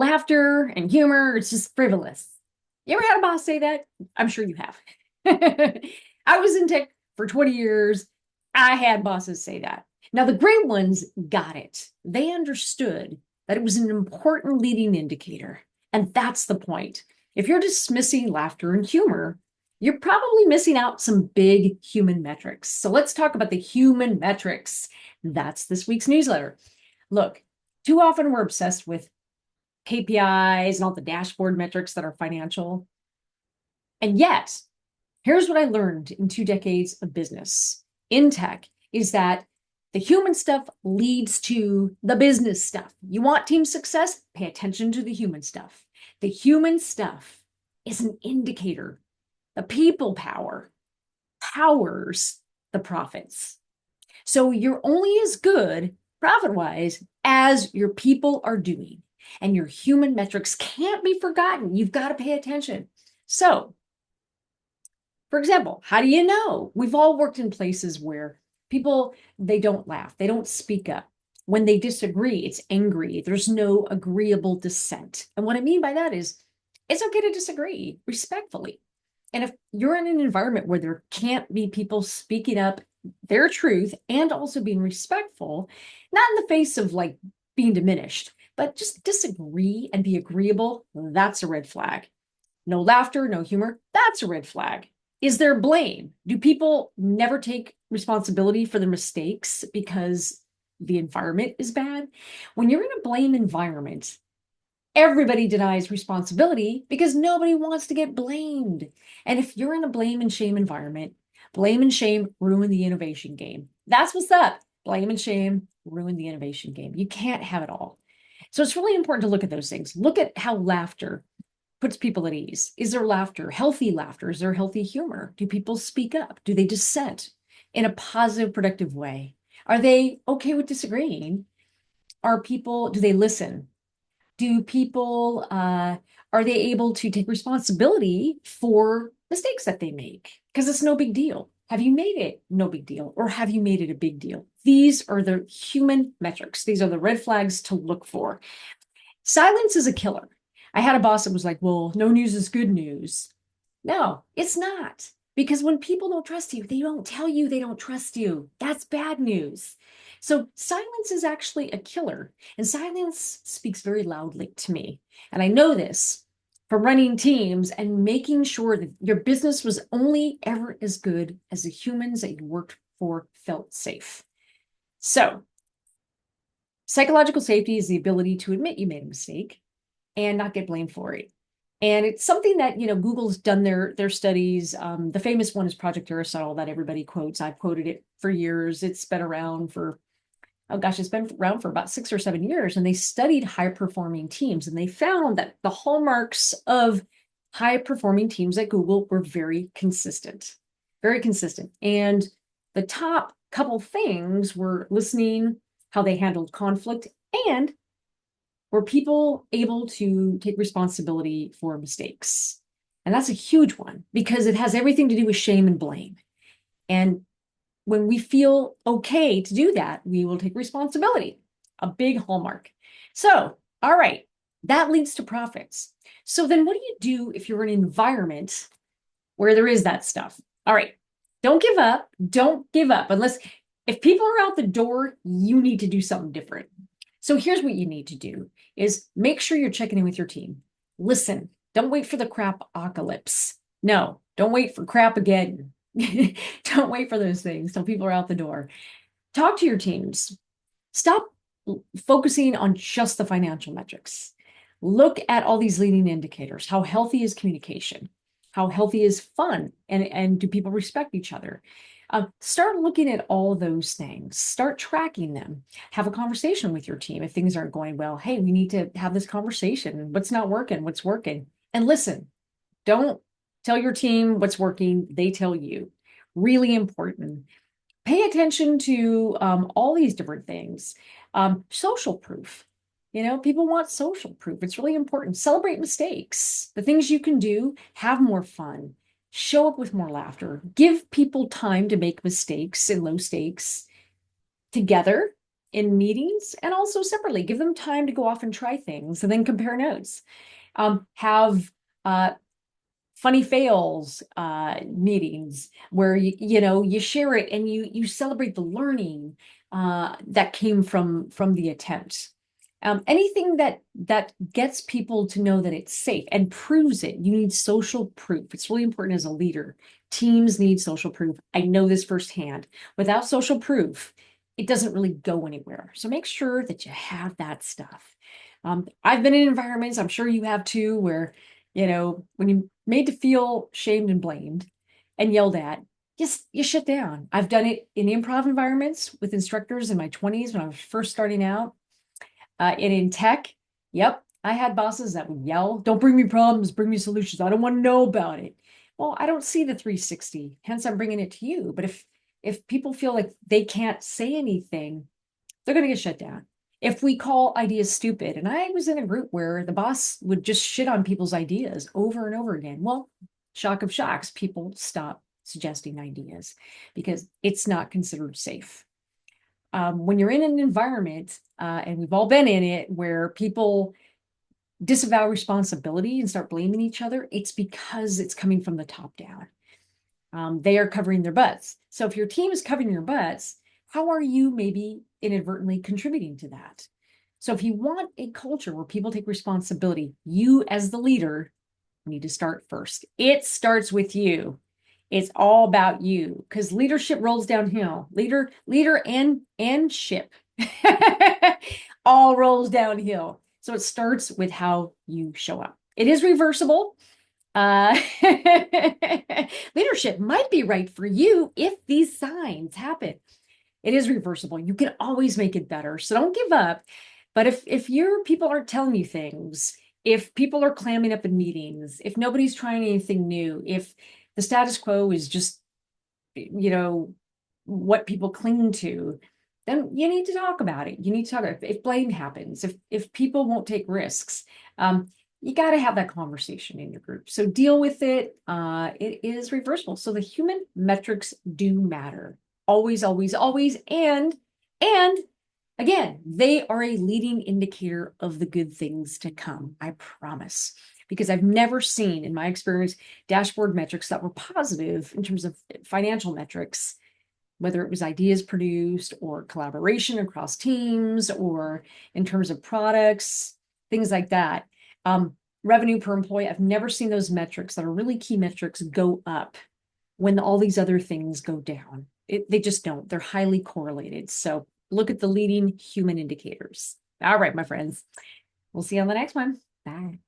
laughter and humor, it's just frivolous. You ever had a boss say that? I'm sure you have. I was in tech for 20 years. I had bosses say that. Now, the great ones got it. They understood that it was an important leading indicator. And that's the point. If you're dismissing laughter and humor, you're probably missing out some big human metrics. So let's talk about the human metrics. That's this week's newsletter. Look, too often we're obsessed with KPIs and all the dashboard metrics that are financial. And yet, here's what I learned in 2 decades of business in tech is that the human stuff leads to the business stuff. You want team success? Pay attention to the human stuff. The human stuff is an indicator. The people power powers the profits. So you're only as good profit-wise as your people are doing. And your human metrics can't be forgotten. You've got to pay attention. So, for example, how do you know? We've all worked in places where people, they don't laugh. They don't speak up. When they disagree, it's angry. There's no agreeable dissent. And what I mean by that is it's okay to disagree respectfully. And if you're in an environment where there can't be people speaking up their truth and also being respectful, not in the face of like being diminished, but just disagree and be agreeable, that's a red flag. No laughter, no humor, that's a red flag. Is there blame? Do people never take responsibility for their mistakes because the environment is bad? When you're in a blame environment, everybody denies responsibility because nobody wants to get blamed. And if you're in a blame and shame environment, blame and shame ruin the innovation game. That's what's up. Blame and shame ruin the innovation game. You can't have it all. So it's really important to look at those things. Look at how laughter puts people at ease. Is there laughter, healthy laughter? Is there healthy humor? Do people speak up? Do they dissent in a positive, productive way? Are they okay with disagreeing? Do they listen? Do people, are they able to take responsibility for mistakes that they make? Because it's no big deal. Have you made it no big deal? Or have you made it a big deal? These are the human metrics. These are the red flags to look for. Silence is a killer. I had a boss that was like, well, no news is good news. No, it's not. Because when people don't trust you, they don't tell you they don't trust you. That's bad news. So silence is actually a killer, and silence speaks very loudly to me. And I know this from running teams and making sure that your business was only ever as good as the humans that you worked for felt safe. So psychological safety is the ability to admit you made a mistake and not get blamed for it. And it's something that, Google's done their studies. The famous one is Project Aristotle that everybody quotes. I've quoted it for years. It's been around for, it's been around for about 6 or 7 years. And they studied high-performing teams. And they found that the hallmarks of high-performing teams at Google were very consistent. Very consistent. And the top couple things were listening, how they handled conflict, and were people able to take responsibility for mistakes? And that's a huge one because it has everything to do with shame and blame. And when we feel okay to do that, we will take responsibility, a big hallmark. So, all right, that leads to profits. So then what do you do if you're in an environment where there is that stuff? All right, don't give up. Don't give up. If people are out the door, you need to do something different. So here's what you need to do is make sure you're checking in with your team. Listen, don't wait for the crap-apocalypse. No, don't wait for crap again. Don't wait for those things till people are out the door. Talk to your teams. Stop focusing on just the financial metrics. Look at all these leading indicators. How healthy is communication? How healthy is fun? And do people respect each other? Start looking at all those things. Start tracking them. Have a conversation with your team if things aren't going well. Hey, we need to have this conversation. What's not working? What's working? And listen, don't tell your team what's working. They tell you. Really important. Pay attention to all these different things. Social proof. People want social proof. It's really important. Celebrate mistakes. The things you can do, have more fun. Show up with more laughter. Give people time to make mistakes and low stakes together. in meetings and also separately. Give them time to go off and try things and then compare notes. Have funny fails meetings where you share it and you celebrate the learning that came from the attempt. Anything that gets people to know that it's safe and proves it. You need social proof. It's really important as a leader. Teams need social proof. I know this firsthand. Without social proof, it doesn't really go anywhere. So make sure that you have that stuff. I've been in environments, I'm sure you have too, where, when you're made to feel shamed and blamed and yelled at, you shut down. I've done it in improv environments with instructors in my 20s when I was first starting out. And in tech, yep, I had bosses that would yell, don't bring me problems, bring me solutions. I don't want to know about it. Well, I don't see the 360, hence I'm bringing it to you. But if people feel like they can't say anything, they're going to get shut down. If we call ideas stupid, and I was in a group where the boss would just shit on people's ideas over and over again. Well, shock of shocks, people stop suggesting ideas because it's not considered safe. When you're in an environment, and we've all been in it, where people disavow responsibility and start blaming each other, it's because it's coming from the top down. They are covering their butts. So if your team is covering your butts, how are you maybe inadvertently contributing to that? So if you want a culture where people take responsibility, you as the leader need to start first. It starts with you. It's all about you because leadership rolls downhill. Leader and ship all rolls downhill. So it starts with how you show up. It is reversible. Leadership might be right for you if these signs happen. It is reversible. You can always make it better. So don't give up. But if your people aren't telling you things, if people are clamming up in meetings, if nobody's trying anything new, if the status quo is just, what people cling to, then you need to talk about it. You need to talk about it. If blame happens, if people won't take risks, you got to have that conversation in your group. So deal with it. It is reversible. So the human metrics do matter. Always, always, always. And again, they are a leading indicator of the good things to come. I promise. Because I've never seen, in my experience, dashboard metrics that were positive in terms of financial metrics, whether it was ideas produced or collaboration across teams or in terms of products, things like that. Revenue per employee, I've never seen those metrics that are really key metrics go up when all these other things go down. They just don't. They're highly correlated. So look at the leading human indicators. All right, my friends. We'll see you on the next one. Bye.